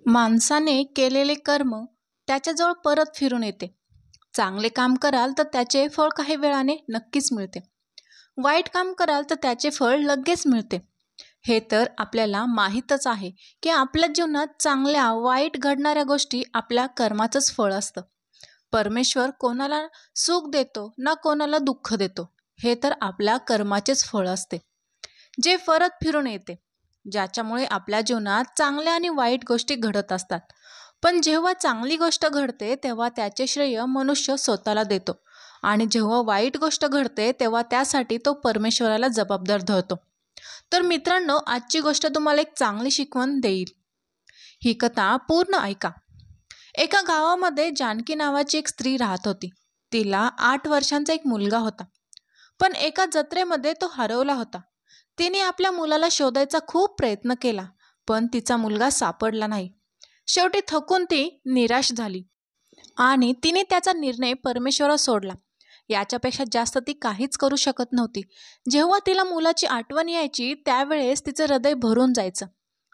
माणसाने केलेले कर्म त्याच्याजवळ परत फिरून येते. चांगले काम कराल तर त्याचे फळ काही वेळाने नक्कीच मिळते. वाईट काम कराल तर त्याचे फळ लगेच मिळते. हे तर आपल्याला माहीतच आहे की आपल्या जीवनात चांगल्या वाईट घडणाऱ्या गोष्टी आपल्या कर्माचंच फळ असतं. परमेश्वर कोणाला सुख देतो ना कोणाला दुःख देतो, हे तर आपल्या कर्माचेच फळ असते, जे परत फिरून येते, ज्याच्यामुळे आपल्या जीवनात चांगल्या आणि वाईट गोष्टी घडत असतात. पण जेव्हा चांगली गोष्ट घडते तेव्हा त्याचे श्रेय मनुष्य स्वतःला देतो, आणि जेव्हा वाईट गोष्ट घडते तेव्हा त्यासाठी तो परमेश्वराला जबाबदार धरतो. तर मित्रांनो, आजची गोष्ट तुम्हाला एक चांगली शिकवण देईल. ही कथा पूर्ण ऐका. एका गावामध्ये जानकी नावाची एक स्त्री राहत होती. तिला 8 वर्षांचा एक मुलगा होता, पण एका जत्रेमध्ये तो हरवला होता. तिने आपल्या मुलाला शोधायचा खूप प्रयत्न केला, पण तिचा मुलगा सापडला नाही. शेवटी थकून ती निराश झाली आणि तिने त्याचा निर्णय परमेश्वरावर सोडला. याच्यापेक्षा जास्त ती काहीच करू शकत नव्हती. जेव्हा तिला मुलाची आठवण यायची त्यावेळेस तिचं हृदय भरून जायचं.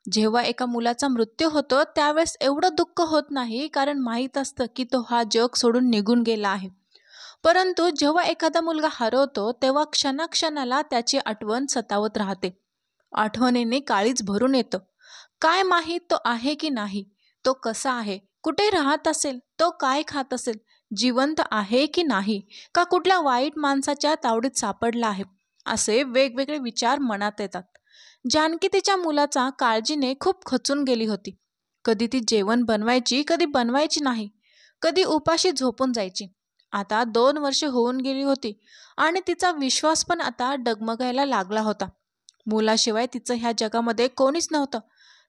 जेव्हा एका मुलाचा मृत्यू होतो त्यावेळेस एवढं दुःख होत नाही, कारण माहीत असतं की तो हा जग सोडून निघून गेला आहे. परंतु जेव्हा एखादा मुलगा हरवतो तेव्हा क्षणाक्षणाला त्याची आठवण सतावत राहते. आठवणीने काळीज भरून येतं. काय माहीत तो आहे की नाही, तो कसा आहे, कुठे राहत असेल, तो काय खात असेल, जिवंत आहे की नाही, का कुठल्या वाईट माणसाच्या तावडीत सापडला आहे, असे वेगवेगळे विचार मनात येतात. जानकी तिच्या मुलाचा काळजीने खूप खचून गेली होती. कधी ती जेवण बनवायची, कधी बनवायची नाही, कधी उपाशी झोपून जायची. आता 2 वर्षे होऊन गेली होती आणि तिचा विश्वास पण आता डगमगायला लागला होता. मुलाशिवाय तिचं ह्या जगामध्ये कोणीच नव्हतं,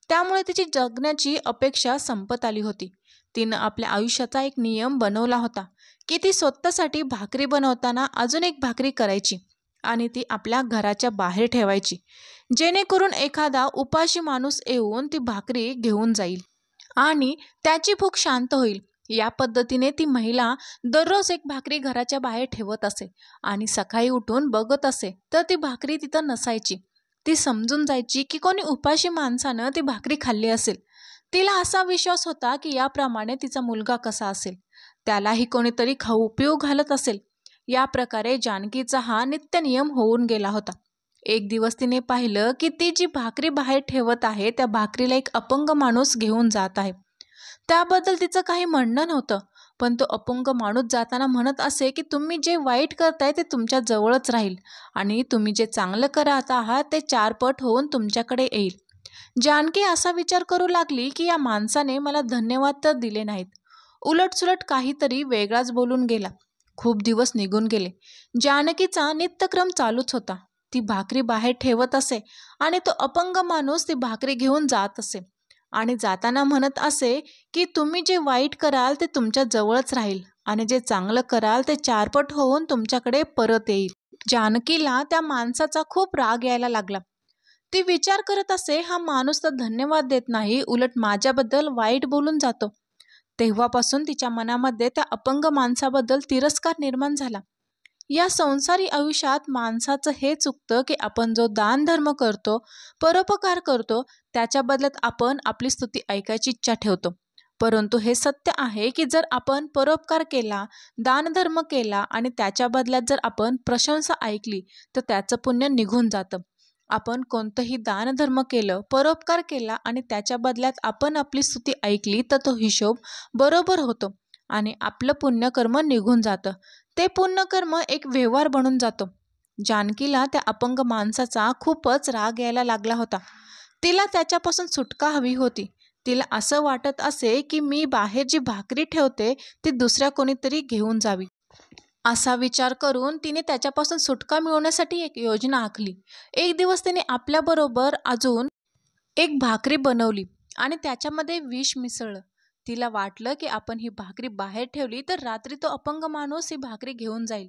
त्यामुळे तिची जगण्याची अपेक्षा संपत आली होती. तिनं आपल्या आयुष्याचा एक नियम बनवला होता की ती स्वतःसाठी भाकरी बनवताना अजून एक भाकरी करायची आणि ती आपल्या घराच्या बाहेर ठेवायची, जेणेकरून एखादा उपाशी माणूस येऊन ती भाकरी घेऊन जाईल आणि त्याची भूक शांत होईल. या पद्धतीने ती महिला दररोज एक भाकरी घराच्या बाहेर ठेवत असे आणि सकाळी उठून बघत असे तर ती भाकरी तिथं नसायची. ती समजून जायची की कोणी उपाशी माणसानं ती भाकरी खाल्ली असेल. तिला असा विश्वास होता की याप्रमाणे तिचा मुलगा कसा असेल, त्यालाही कोणीतरी खाऊ पिऊ घालत असेल. या प्रकारे जानकीचा हा नित्य नियम होऊन गेला होता. एक दिवस तिने पाहिलं की ती जी भाकरी बाहेर ठेवत आहे त्या भाकरीला एक अपंग माणूस घेऊन जात आहे. त्याबद्दल तिचं काही म्हणणं नव्हतं, पण तो अपंग माणूस जाताना म्हणत असे की तुम्ही जे वाईट करताय ते तुमच्या जवळच राहील आणि तुम्ही जे चांगलं करत आहात ते 4 पट होऊन तुमच्याकडे येईल. जानकी असा विचार करू लागली की या माणसाने मला धन्यवाद तर दिले नाहीत, उलटसुलट काहीतरी वेगळाच बोलून गेला. खूप दिवस निघून गेले. जानकीचा नित्यक्रम चालूच होता. ती भाकरी बाहेर ठेवत असे आणि तो अपंग माणूस ती भाकरी घेऊन जात असे आणि जाताना म्हणत असे की तुम्ही जे वाईट कराल ते तुमच्या जवळच राहील आणि जे चांगलं कराल ते 4 पट होऊन तुमच्याकडे परत येईल. जानकीला त्या माणसाचा खूप राग यायला लागला. ती विचार करत असे, हा माणूस तर धन्यवाद देत नाही, उलट माझ्याबद्दल वाईट बोलून जातो. तेव्हापासून तिच्या मनामध्ये त्या अपंग माणसाबद्दल तिरस्कार निर्माण झाला. या संसारी आयुष्यात माणसाचं हे चुकतं की आपण जो दानधर्म करतो, परोपकार करतो, त्याच्या बदल्यात आपण आपली स्तुती ऐकायची इच्छा ठेवतो. परंतु हे सत्य आहे की जर आपण परोपकार केला, दानधर्म केला आणि त्याच्या बदल्यात जर आपण प्रशंसा ऐकली तर त्याचं पुण्य निघून जातं. आपण कोणतंही दानधर्म केलं, परोपकार केला आणि त्याच्या बदल्यात आपण आपली स्तुती ऐकली तर तो हिशोब बरोबर होतो आणि आपलं पुण्यकर्म निघून जातं. ते पुण्यकर्म एक व्यवहार बनून जातो. जानकीला त्या अपंग माणसाचा खूपच राग यायला लागला होता. तिला त्याच्यापासून सुटका हवी होती. तिला असं वाटत असे की मी बाहेर जी भाकरी ठेवते ती दुसऱ्या कोणीतरी घेऊन जावी. असा विचार करून तिने त्याच्यापासून सुटका मिळवण्यासाठी एक योजना आखली. एक दिवस तिने आपल्याबरोबर अजून एक भाकरी बनवली आणि त्याच्यामध्ये विष मिसळलं. तिला वाटलं की आपण ही भाकरी बाहेर ठेवली तर रात्री तो अपंग माणूस ही भाकरी घेऊन जाईल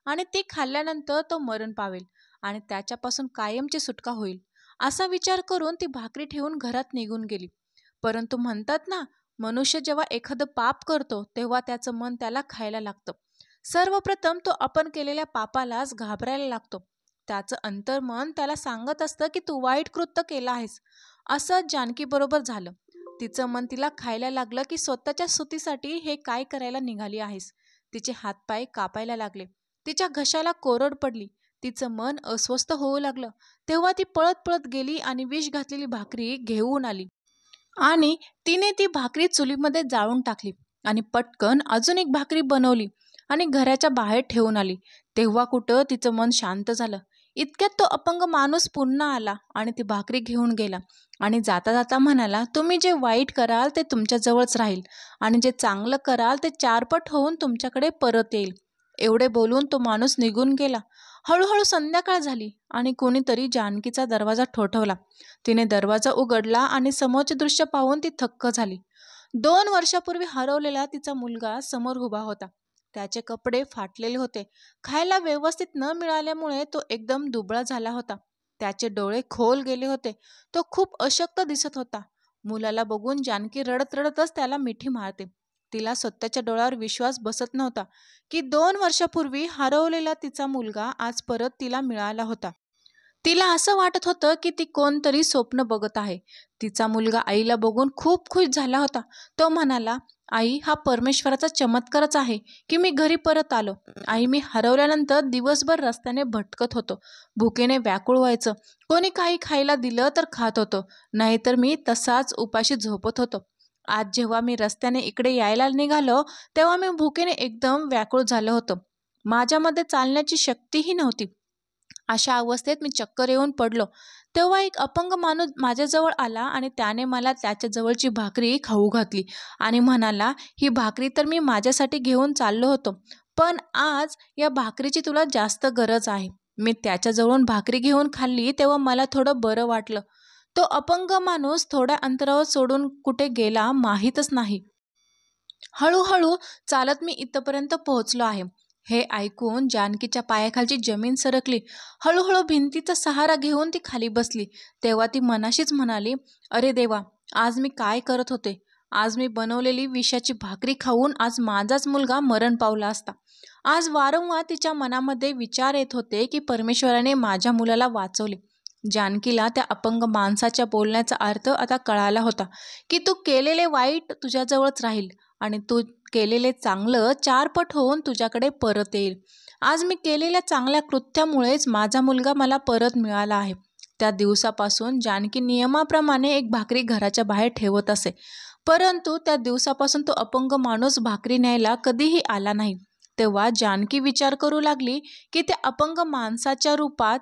आणि ती खाल्ल्यानंतर तो मरण पावेल आणि त्याच्यापासून कायमची सुटका होईल. असा विचार करून ती भाकरी ठेवून घरात निघून गेली. परंतु म्हणतात ना, मनुष्य जेव्हा एखादं पाप करतो तेव्हा त्याचं मन त्याला खायला लागतं. सर्वप्रथम तो आपण केलेल्या पापालाच घाबरायला लागतो. त्याचं अंतर्मन त्याला सांगत असतं की तू वाईट कृत्य केलं आहेस. असं जानकी बरोबर झालं. तिचं मन तिला खायला लागलं की स्वतःच्या स्तुतीसाठी हे काय करायला निघाली आहेस. तिचे हातपाय कापायला लागले. तिच्या घशाला कोरड पडली. तिचं मन अस्वस्थ होऊ लागलं. तेव्हा ती पळत पळत गेली आणि विष घातलेली भाकरी घेऊन आली आणि तिने ती भाकरी चुलीमध्ये जाळून टाकली आणि पटकन अजून एक भाकरी बनवली आणि घराच्या बाहेर ठेवून आली. तेव्हा कुठं तिचं मन शांत झालं. इतक्यात तो अपंग माणूस पुन्हा आला आणि ती भाकरी घेऊन गेला आणि जाता जाता म्हणाला, तुम्ही जे वाईट कराल ते तुमच्याजवळच राहील आणि जे चांगलं कराल ते चारपट होऊन तुमच्याकडे परत येईल. एवढे बोलून तो माणूस निघून गेला. हळूहळू संध्याकाळ झाली आणि कोणीतरी जानकीचा दरवाजा ठोठावला. तिने दरवाजा उघडला आणि समोरचे दृश्य पाहून ती थक्क झाली. 2 वर्षापूर्वी हरवलेला तिचा मुलगा समोर उभा होता. त्याचे कपडे फाटलेले होते. खायला व्यवस्थित न मिळाल्यामुळे तो एकदम दुबळा झाला होता. त्याचे डोळे खोल गेले होते. तो खूप अशक्त दिसत होता. मुलाला बघून जानकी रडत रडतच त्याला मिठी मारते. तिला स्वतःच्या डोळ्यावर विश्वास बसत नव्हता की 2 वर्षापूर्वी हरवलेला तिचा मुलगा आज परत तिला मिळाला होता. तिला असं वाटत होतं की ती कोणतरी स्वप्न बघत आहे. तिचा मुलगा आईला बघून खूप खुश झाला होता. तो म्हणाला, आई, हा परमेश्वराचा चमत्कारच आहे की मी घरी परत आलो. आई, मी हरवल्यानंतर दिवसभर रस्त्याने भटकत होतो. भुकेने व्याकुळ व्हायचं. कोणी काही खायला दिलं तर खात होतो, नाहीतर मी तसाच उपाशी झोपत होतो. आज जेव्हा मी रस्त्याने इकडे यायला निघालो तेव्हा मी भुकेने एकदम व्याकुळ झालं होतं. माझ्यामध्ये चालण्याची शक्तीही नव्हती. अशा अवस्थेत मी चक्कर येऊन पडलो. तेव्हा एक अपंग माणूस माझ्याजवळ आला आणि त्याने मला त्याच्या जवळची भाकरी खाऊ घातली आणि म्हणाला, ही भाकरी तर मी माझ्यासाठी घेऊन चाललो होतो, पण आज या भाकरीची तुला जास्त गरज आहे. मी त्याच्याजवळून भाकरी घेऊन खाल्ली तेव्हा मला थोडं बरं वाटलं. तो अपंग माणूस थोड्या अंतरावर सोडून कुठे गेला माहीतच नाही. हळूहळू चालत मी इथपर्यंत पोहोचलो आहे. हे ऐकून जानकीच्या पायाखालची जमीन सरकली. हळूहळू भिंतीचा सहारा घेऊन ती खाली बसली. तेव्हा ती मनाशीच म्हणाली, अरे देवा, आज मी काय करत होते. आज मी बनवलेली विषाची भाकरी खाऊन आज माझाच मुलगा मरण पावला असता. आज वारंवार तिच्या मनामध्ये विचार येत होते की परमेश्वराने माझ्या मुलाला वाचवले. जानकीला त्या अपंग माणसाच्या बोलण्याचा अर्थ आता कळाला होता की तू केलेले वाईट तुझ्याजवळच राहील आणि तू केलेले चांगलं चारपट होऊन तुझ्याकडे परत येईल. आज मी केलेल्या चांगल्या कृत्यामुळेच माझा मुलगा मला परत मिळाला आहे. त्या दिवसापासून जानकी नियमाप्रमाणे एक भाकरी घराच्या बाहेर ठेवत असे. परंतु त्या दिवसापासून तो अपंग माणूस भाकरी न्यायला कधीही आला नाही. तेव्हा जानकी विचार करू लागली की त्या अपंग माणसाच्या रूपात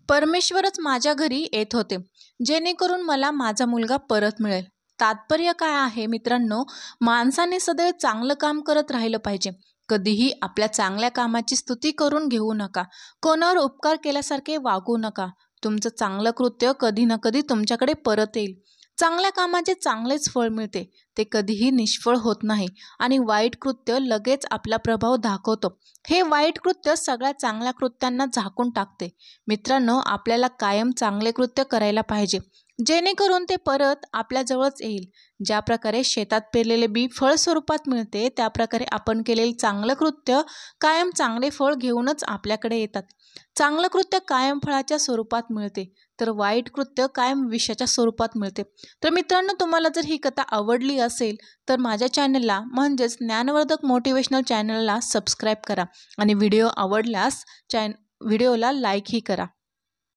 परमेश्वरच माझ्या घरी येत होते, जेणेकरून मला माझा मुलगा परत मिळेल. तात्पर्य काय आहे मित्रांनो, माणसाने सदैव चांगलं काम करत राहिलं पाहिजे. कधीही आपल्या चांगल्या कामाची स्तुती करून घेऊ नका. कोणावर उपकार केल्यासारखे वागू नका. तुमचं चांगलं कृत्य कधी ना कधी तुमच्याकडे परत येईल. चांगल्या कामाचे चांगलेच फळ मिळते. ते कधीही निष्फळ होत नाही आणि वाईट कृत्य लगेच आपला प्रभाव दाखवतो. हे वाईट कृत्य सगळ्या चांगल्या कृत्यांना झाकून टाकते. मित्रांनो, आपल्याला कायम चांगले कृत्य करायला पाहिजे, जेणेकरून ते परत आपल्याजवळच येईल. ज्या प्रकारे शेतात पेरलेले बी फळ स्वरूपात मिळते, त्या प्रकारे आपण केलेले चांगलं कृत्य कायम चांगले फळ घेऊनच आपल्याकडे येतात. चांगलं कृत्य कायम फळाच्या स्वरूपात मिळते, तर वाईट कृत्य कायम विषाच्या स्वरूपात मिळते. तर मित्रांनो, तुम्हाला जर ही कथा आवडली असेल तर माझ्या चॅनलला म्हणजेच ज्ञानवर्धक मोटिवेशनल चॅनलला सबस्क्राईब करा आणि व्हिडिओ आवडल्यास व्हिडिओला लाईकही करा.